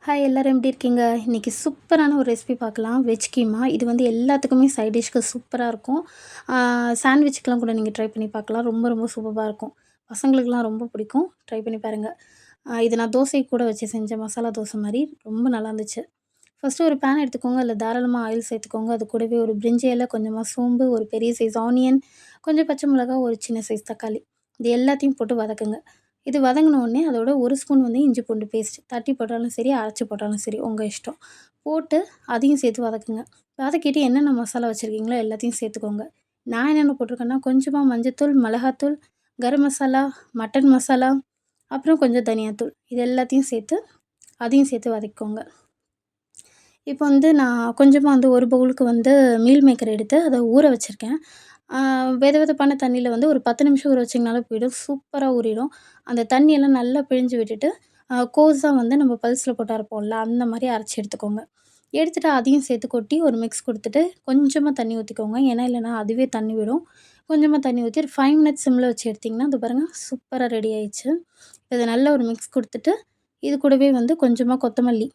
Hi எல்லாரும் எப்படி இருக்கீங்க? இன்றைக்கி சூப்பரான ஒரு ரெசிபி பார்க்கலாம். வெஜ் கீமா. இது வந்து எல்லாத்துக்குமே சைட் டிஷ்க்கு சூப்பரா இருக்கும். சாண்ட்விச்சுக்கெலாம் கூட நீங்க ட்ரை பண்ணி பார்க்கலாம். ரொம்ப ரொம்ப சூப்பரா இருக்கும். பசங்களுக்கெலாம் ரொம்ப பிடிக்கும். ட்ரை பண்ணி பாருங்க. இது நான் தோசைக்கு கூட வச்சு செஞ்சேன். மசாலா தோசை மாரி. ரொம்ப நல்லா இருந்துச்சு. ஃபஸ்ட்டு ஒரு பேன் எடுத்துக்கோங்க. அதில தாராளமா ஆயில் சேர்த்துக்கோங்க. அது கூடவே ஒரு பிரிஞ்சி இல, கொஞ்சமா சோம்பு, ஒரு பெரிய சைஸ் ஆனியன், கொஞ்சம் பச்சை மிளகாய், ஒரு சின்ன சைஸ் தக்காளி. இது எல்லாத்தையும் போட்டு வதக்குங்க. இது வதங்கின உடனே அதோட 1 ஸ்பூன் வந்து இஞ்சி பூண்டு பேஸ்ட் தட்டி போட்டாலும் சரி, அரைச்சு போட்டாலும் சரி உங்க இஷ்டம். போட்டு அதையும் சேர்த்து வதக்குங்க. வதக்கிட்டு என்னென்ன மசாலா வச்சுருக்கீங்களோ எல்லாத்தையும் சேர்த்துக்கோங்க. நான் என்னென்ன போட்டிருக்கேன்னா, கொஞ்சமா மஞ்சத்தூள், மிளகாத்தூள், கரம் மசாலா, மட்டன் மசாலா, அப்புறம் கொஞ்சம் தனியாத்தூள். இது எல்லாத்தையும் சேர்த்து அதையும் சேர்த்து வதக்கிக்கோங்க. இப்போ வந்து நான் கொஞ்சமா வந்து 1 பவுலுக்கு வந்து மீல் மேக்கர் எடுத்து அத ஊற வச்சிருக்கேன். வெத வெதப்பான தண்ணீல வந்து ஒரு 10 நிமிஷம் ஊற வச்சிங்கனாலே போயிடும். சூப்பரா ஊறிடும். அந்த தண்ணியெல்லாம் நல்லா பிழிஞ்சு விட்டுட்டு, கோஸா வந்து நம்ம பல்ஸ்ல போட்டு அரைப்போம்ல, அந்த மாரி அரைச்சு எடுத்துக்கோங்க. எடுத்துட்டு அதையும் சேர்த்து கொட்டி ஒரு மிக்ஸ் குடுத்துட்டு, கொஞ்சமா தண்ணி ஊத்திக்கோங்க. ஏன்னா, இல்லன்னா அதுவே தண்ணி விடும். கொஞ்சமா தண்ணி ஊத்தி ஒரு 5 மினிட்ஸ் சிம்ல வச்சு எடுத்தீங்கன்னா, இது பாருங்க சூப்பரா ரெடி ஆயிடுச்சு. இத நல்லா ஒரு மிக்ஸ் குடுத்துட்டு, இது கூடவே வந்து கொஞ்சமா கொத்தமல்லி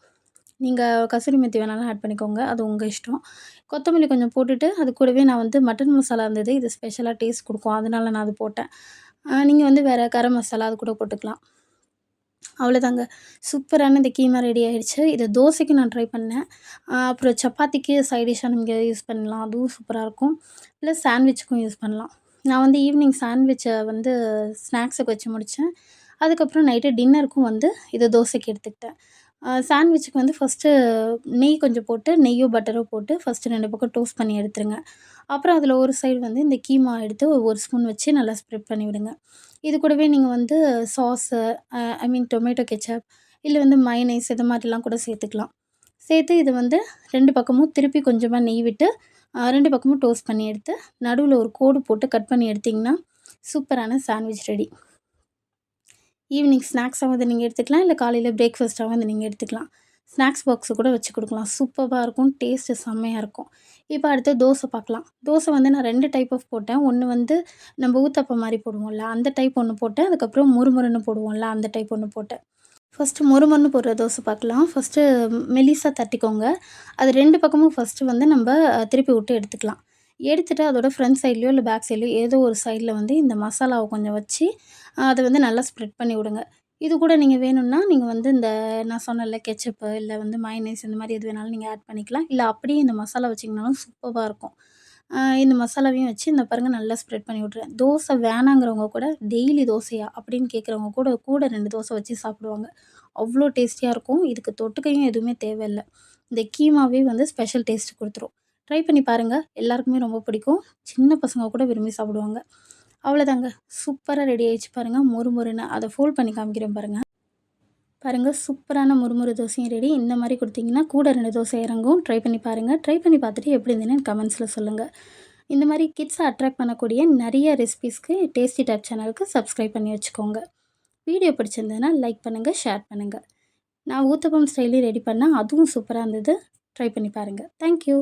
நீங்க கசூரி மேத்தி வேணாலும் ஆட் பண்ணிக்கோங்க. அது உங்க இஷ்டம். கொத்தமல்லி கொஞ்சம் போட்டுட்டு, அது கூடவே நான் வந்து மட்டன் மசாலா இருந்தது. இது ஸ்பெஷலா டேஸ்ட் குடுக்கும். அதனால நான் அது போட்டேன். நீங்க வந்து வேற கரம் மசாலா அது கூட போட்டுக்கலாம். அவ்வளோதாங்க. சூப்பரான இந்த கீமா ரெடி ஆயிடுச்சு. இத தோசைக்கு நான் ட்ரை பண்ணேன். அப்புறம் சப்பாத்திக்கு சைட் டிஷ்ஷா நீங்க யூஸ் பண்ணலாம். அதுவும் சூப்பரா இருக்கும். ப்ளஸ் சாண்ட்விச்சுக்கும் யூஸ் பண்ணலாம். நான் வந்து ஈவினிங் சாண்ட்விச்ச வந்து ஸ்நாக்ஸுக்கு வச்சு முடிச்சேன். அதுக்கப்புறம் நைட்டு டின்னருக்கும் வந்து இத தோசைக்கு எடுத்துக்கிட்டேன். சாண்ட்விச்சுக்கு வந்து ஃபஸ்ட்டு நெய் கொஞ்சம் போட்டு, நெய்யோ, பட்டரோ போட்டு ஃபஸ்ட்டு 2 பக்கம் டோஸ்ட் பண்ணி எடுத்துருங்க. அப்புறம் அதில ஒரு சைடு வந்து இந்த கீமா எடுத்து 1 ஸ்பூன் வச்சு நல்லா ஸ்ப்ரெட் பண்ணி விடுங்க. இது கூடவே நீங்க வந்து சாஸு ஐ மீன் டொமேட்டோ கெச்சப் இல்ல வந்து மயனீஸ் இது மாரிலாம் கூட சேர்த்துக்கலாம். சேர்த்து இது வந்து 2 பக்கமும் திருப்பி கொஞ்சமா நெய் விட்டு, 2 பக்கமும் டோஸ்ட் பண்ணி எடுத்து, நடுவுல ஒரு கோடு போட்டு கட் பண்ணி எடுத்தீங்கன்னா, சூப்பரான சாண்ட்விச் ரெடி. ஈவினிங் ஸ்நாக்ஸா வந்து நீங்க எடுத்துக்கலாம். இல்ல காலையில பிரேக்ஃபாஸ்ட்டா வந்து நீங்க எடுத்துக்கலாம். ஸ்நாக்ஸ் பாக்ஸு கூட வச்சு குடுக்கலாம். சூப்பர்பா இருக்கும். டேஸ்ட்டு செம்மையா இருக்கும். இப்ப அடுத்து தோசை பார்க்கலாம். தோசை வந்து நான் 2 டைப் ஆஃப் போட்டேன். ஒண்ணு வந்து நம்ம ஊத்தப்பம் மாரி போடுவோம்ல, அந்த டைப் ஒண்ணு போட்டேன். அதுக்கப்புறம் மொறுமொறுன்னு போடுவோம்ல, அந்த டைப் ஒண்ணு போட்டேன். ஃபஸ்ட்டு மொறுமொறுன்னு போடுற தோசை பார்க்கலாம். ஃபஸ்ட்டு மெலிசா தட்டிக்கோங்க. அது 2 பக்கமும் ஃபஸ்ட்டு வந்து நம்ப திருப்பி விட்டு எடுத்துக்கலாம். எடுத்துட்டு அதோட ஃப்ரண்ட் சைட்லயோ, இல்ல பேக் சைட்லயோ ஏதோ ஒரு சைட்ல வந்து இந்த மசாலாவ கொஞ்சம் வச்சு, அத வந்து நல்லா ஸ்ப்ரெட் பண்ணி விடுங்க. இது கூட நீங்க வேணும்னா, நீங்க வந்து இந்த நான் சொன்னேன்ல கெச்சப்பு, இல்ல வந்து மயனீஸ் இந்த மாரி எது வேணாலும் நீங்க ஆட் பண்ணிக்கலாம். இல்ல அப்படியே இந்த மசாலா வச்சீங்கனாலும் சூப்பர்பா இருக்கும். இந்த மசாலாவையும் வச்சு இந்த பாருங்க நல்லா ஸ்ப்ரெட் பண்ணி விட்றேன். தோசை வேணாங்கிறவங்க கூட டெய்லி தோசையா? அப்படின்னு கேட்குறவங்க கூட கூட 2 தோசை வச்சு சாப்பிடுவாங்க. அவ்ளோ டேஸ்டியா இருக்கும். இதுக்கு தொட்டுக்கையும் எதுவுமே தேவையில்ல. இந்த கீமாவே வந்து ஸ்பெஷல் டேஸ்ட் குடுத்துரும். ட்ரை பண்ணி பாருங்க. எல்லாருக்குமே ரொம்ப பிடிக்கும். சின்ன பசங்க கூட விரும்பி சாப்பிடுவாங்க. அவ்வளோதாங்க. சூப்பரா ரெடி ஆயிடுச்சு பாருங்க. மொறு மொறுன்னு. அத ஃபோல்ட் பண்ணி காமிக்கிறேன் பாருங்க. பாருங்க சூப்பரான முறுமுறு தோசையும் ரெடி. இந்த மாரி குடுத்தீங்கன்னா, கூட 2 தோசை இறங்கும். ட்ரை பண்ணி பாருங்க. ட்ரை பண்ணி பார்த்துட்டு எப்படி இருந்ததுன்னு கமெண்ட்ஸ்ல சொல்லுங்க. இந்த மாரி கிட்ஸ அட்ராக்ட் பண்ணக்கூடிய நெறைய ரெசிபீஸ்க்கு டேஸ்டி டாக் சேனலுக்கு சப்ஸ்கிரைப் பண்ணி வச்சுக்கோங்க. வீடியோ பிடிச்சிருந்ததுன்னா லைக் பண்ணுங்க, ஷேர் பண்ணுங்க. நான் ஊத்தப்பம் ஸ்டைல்லயும் ரெடி பண்ணேன். அதுவும் சூப்பரா இருந்தது. ட்ரை பண்ணி பாருங்க. Thank you.